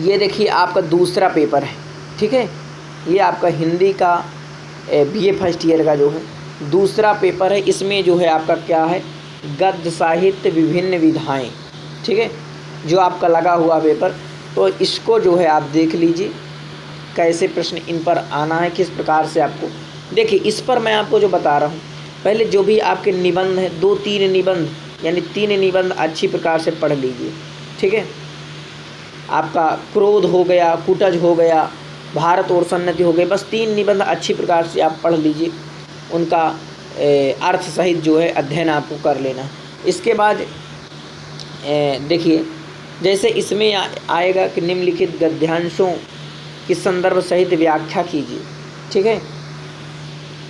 ये देखिए आपका दूसरा पेपर है, ठीक है। ये आपका हिंदी का बीए फर्स्ट ईयर का जो है दूसरा पेपर है। इसमें जो है आपका क्या है, गद्य साहित्य विभिन्न विधाएं, ठीक है, जो आपका लगा हुआ पेपर। तो इसको जो है आप देख लीजिए कैसे प्रश्न इन पर आना है, किस प्रकार से आपको। देखिए इस पर मैं आपको जो बता रहा हूँ, पहले जो भी आपके निबंध हैं 2-3 निबंध यानी 3 निबंध अच्छी प्रकार से पढ़ लीजिए, ठीक है। आपका क्रोध हो गया, कुटज हो गया, भारत और सन्नति हो गए, बस 3 निबंध अच्छी प्रकार से आप पढ़ लीजिए। उनका अर्थ सहित जो है अध्ययन आपको कर लेना। इसके बाद देखिए जैसे इसमें आएगा कि निम्नलिखित गद्यांशों की संदर्भ सहित व्याख्या कीजिए, ठीक है।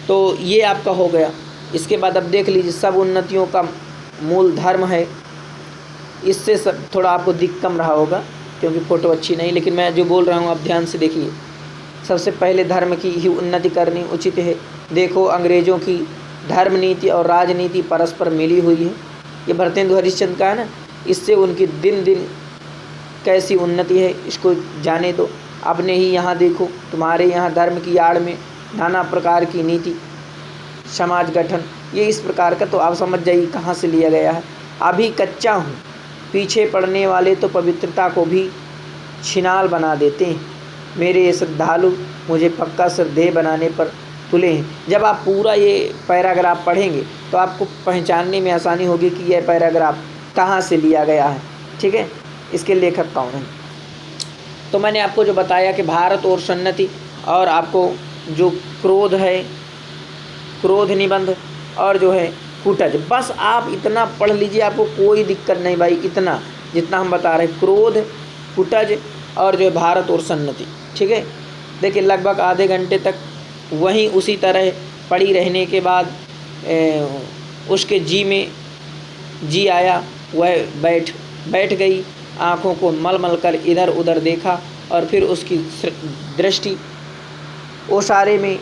तो ये आपका हो गया। इसके बाद अब देख लीजिए सब उन्नतियों का मूल धर्म है। इससे सब थोड़ा आपको दिख कम रहा होगा क्योंकि फ़ोटो अच्छी नहीं, लेकिन मैं जो बोल रहा हूँ आप ध्यान से देखिए। सबसे पहले धर्म की ही उन्नति करनी उचित है। देखो अंग्रेज़ों की धर्म नीति और राजनीति परस्पर मिली हुई है। ये भरतेंदु हरिश्चंद्र का है ना। इससे उनकी दिन दिन कैसी उन्नति है इसको जाने दो। अपने ही यहाँ देखो, तुम्हारे यहाँ धर्म की आड़ में नाना प्रकार की नीति, समाज गठन, ये इस प्रकार का। तो आप समझ जाइए कहाँ से लिया गया है। अभी कच्चा हूँ, पीछे पड़ने वाले तो पवित्रता को भी छिनाल बना देते हैं। मेरे ये श्रद्धालु मुझे पक्का श्रद्धेय बनाने पर तुले हैं। जब आप पूरा ये पैराग्राफ पढ़ेंगे तो आपको पहचानने में आसानी होगी कि यह पैराग्राफ कहाँ से लिया गया है, ठीक है, इसके लेखक कौन हैं। तो मैंने आपको जो बताया कि भारत और सन्नति, और आपको जो क्रोध है, क्रोध निबंध, और जो है कुटज, बस आप इतना पढ़ लीजिए, आपको कोई दिक्कत नहीं भाई। इतना जितना हम बता रहे हैं, क्रोध, कुटज और जो है भारत और सन्नति, ठीक है। देखिए लगभग आधे घंटे तक वहीं उसी तरह पड़ी रहने के बाद उसके जी में जी आया, वह बैठ गई। आँखों को मल मल कर इधर उधर देखा और फिर उसकी दृष्टि ओसारे में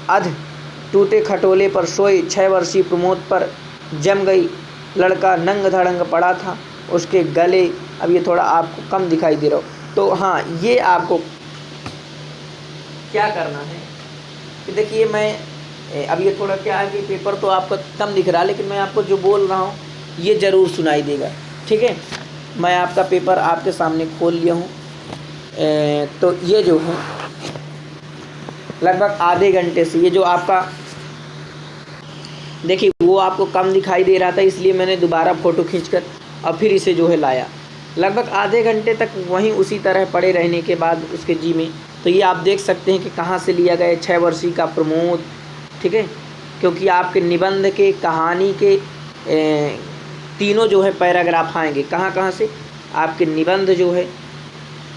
अध टूटे खटोले पर सोए 6 वर्षीय प्रमोद पर जम गई। लड़का नंग धड़ंग पड़ा था, उसके गले, अब ये थोड़ा आपको कम दिखाई दे रहा हो तो हाँ, ये आपको क्या करना है कि देखिए मैं अब ये थोड़ा क्या है कि पेपर तो आपका कम दिख रहा है, लेकिन मैं आपको जो बोल रहा हूँ ये ज़रूर सुनाई देगा, ठीक है। मैं आपका पेपर आपके सामने खोल लिया हूँ। तो ये जो है लगभग आधे घंटे से ये जो आपका देखिए वो आपको कम दिखाई दे रहा था, इसलिए मैंने दोबारा फ़ोटो खींचकर और फिर इसे जो है लाया। लगभग आधे घंटे तक वहीं उसी तरह पड़े रहने के बाद उसके जी में, तो ये आप देख सकते हैं कि कहाँ से लिया गया। 6 वर्षीय का प्रमोद, ठीक है, क्योंकि आपके निबंध के, कहानी के तीनों जो है पैराग्राफ आएंगे। कहाँ कहाँ से आपके निबंध जो है,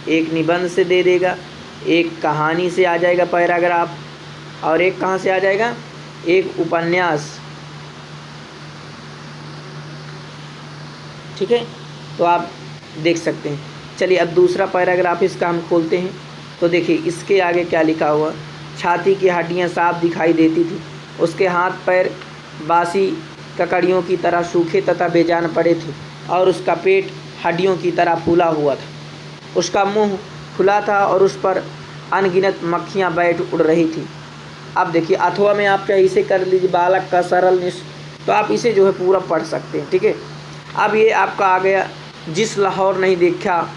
एक निबंध से दे देगा, एक कहानी से आ जाएगा पैराग्राफ, और एक कहाँ से आ जाएगा, एक उपन्यास, ठीक है। तो आप देख सकते हैं। चलिए अब दूसरा पैराग्राफ इसका हम खोलते हैं। तो देखिए इसके आगे क्या लिखा हुआ। छाती की हड्डियां साफ दिखाई देती थी, उसके हाथ पैर बासी ककड़ियों की तरह सूखे तथा बेजान पड़े थे और उसका पेट हड्डियों की तरह फूला हुआ था। उसका मुंह खुला था और उस पर अनगिनत मक्खियां बैठ उड़ रही थी। अब देखिए अथवा में आप चाहे इसे कर लीजिए, बालक का सरल तो आप इसे जो है पूरा पढ़ सकते हैं, ठीक है। अब ये आपका आ गया, जिस लाहौर नहीं देखा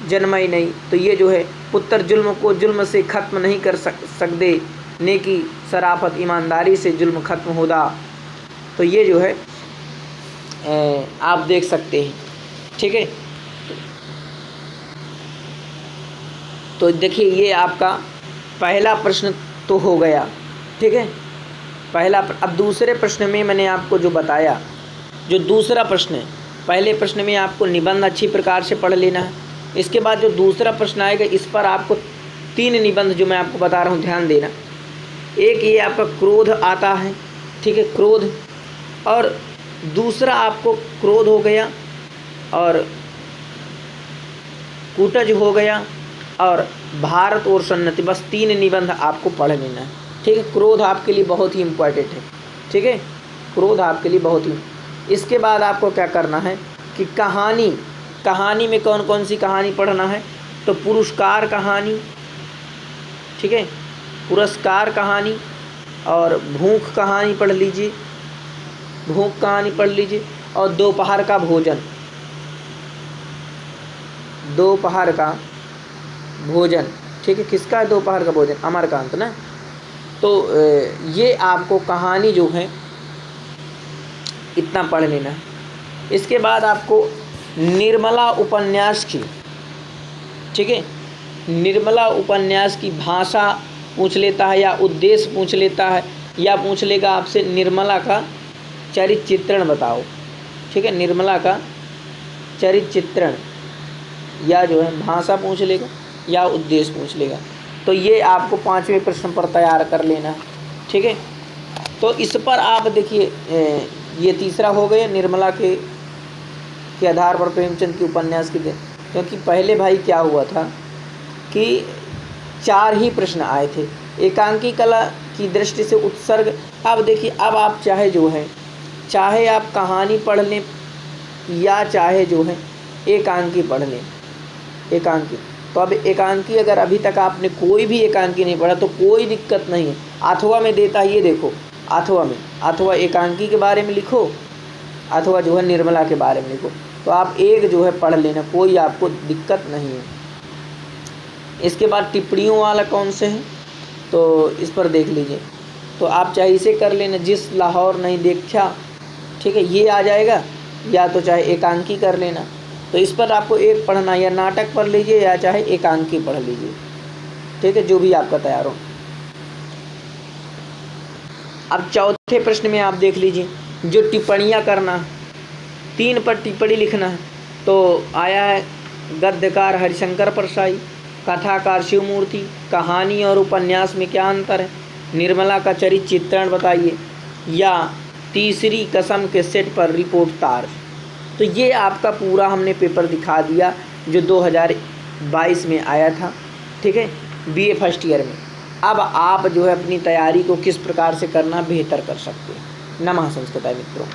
जन्मा ही नहीं। तो ये जो है, पुत्र जुल्म को जुल्म से ख़त्म नहीं कर सकते, नेकी शराफत ईमानदारी से जुल्म ख़त्म होदा। तो ये जो है आप देख सकते हैं, ठीक है। तो देखिए ये आपका पहला प्रश्न तो हो गया, ठीक है, पहला। अब दूसरे प्रश्न में मैंने आपको जो बताया, जो दूसरा प्रश्न है, पहले प्रश्न में आपको निबंध अच्छी प्रकार से पढ़ लेना है। इसके बाद जो दूसरा प्रश्न आएगा इस पर आपको 3 निबंध जो मैं आपको बता रहा हूँ ध्यान देना। एक ये आपका क्रोध आता है, ठीक है, क्रोध, और दूसरा आपको क्रोध हो गया और कूटज हो गया और भारत और सन्नति, बस 3 निबंध आपको पढ़ लेना है, ठीक है। क्रोध आपके लिए बहुत ही इम्पोर्टेंट है, ठीक है, क्रोध आपके लिए बहुत ही। इसके बाद आपको क्या करना है कि कहानी कहानी में कौन कौन सी कहानी पढ़ना है, तो पुरस्कार कहानी, ठीक है, पुरस्कार कहानी और भूख कहानी पढ़ लीजिए, भूख कहानी पढ़ लीजिए, और दोपहर का भोजन, दोपहर का भोजन, ठीक है, किसका है दोपहर का भोजन, अमरकांत ना। तो ये आपको कहानी जो है इतना पढ़ लेना है। इसके बाद आपको निर्मला उपन्यास की, ठीक है, निर्मला उपन्यास की भाषा पूछ लेता है या उद्देश्य पूछ लेता है, या पूछ लेगा आपसे निर्मला का चरित्र चित्रण बताओ, ठीक है, निर्मला का चरित्र चित्रण, या जो है भाषा पूछ लेगा या उद्देश्य पूछ लेगा। तो ये आपको 5वें प्रश्न पर तैयार कर लेना है, ठीक है। तो इस पर आप देखिए, ये तीसरा हो गया निर्मला के आधार पर प्रेमचंद की उपन्यास की दे, क्योंकि पहले भाई क्या हुआ था कि 4 ही प्रश्न आए थे एकांकी कला की दृष्टि से उत्सर्ग। अब देखिए, अब आप चाहे जो है, चाहे आप कहानी पढ़ लें या चाहे जो है एकांकी पढ़ लें, एकांकी। तो अब एकांकी अगर अभी तक आपने कोई भी एकांकी नहीं पढ़ा तो कोई दिक्कत नहीं है, अथवा में देता है, ये देखो अथवा में, अथवा एकांकी के बारे में लिखो, अथवा जो है निर्मला के बारे में लिखो, तो आप एक जो है पढ़ लेना, कोई आपको दिक्कत नहीं है। इसके बाद टिप्पणियों वाला कौन से है, तो इस पर देख लीजिए, तो आप चाहे इसे कर लेना, जिस लाहौर नहीं देखा, ठीक है, ये आ जाएगा, या तो चाहे एकांकी कर लेना। तो इस पर आपको एक पढ़ना, या नाटक पढ़ लीजिए या चाहे एकांकी पढ़ लीजिए, ठीक है, जो भी आपका तैयार हो। अब चौथे प्रश्न में आप देख लीजिए, जो टिप्पणियाँ करना, 3 पर टिप्पणी लिखना है। तो आया है गद्यकार हरिशंकर परसाई, कथाकार शिवमूर्ति, कहानी और उपन्यास में क्या अंतर है, निर्मला का चरित्र चित्रण बताइए, या तीसरी कसम के सेट पर रिपोर्ट तार। तो ये आपका पूरा हमने पेपर दिखा दिया जो 2022 में आया था, ठीक है, बीए फर्स्ट ईयर में। अब आप जो है अपनी तैयारी को किस प्रकार से करना बेहतर कर सकते हैं। नमः संस्कृताय मित्रों।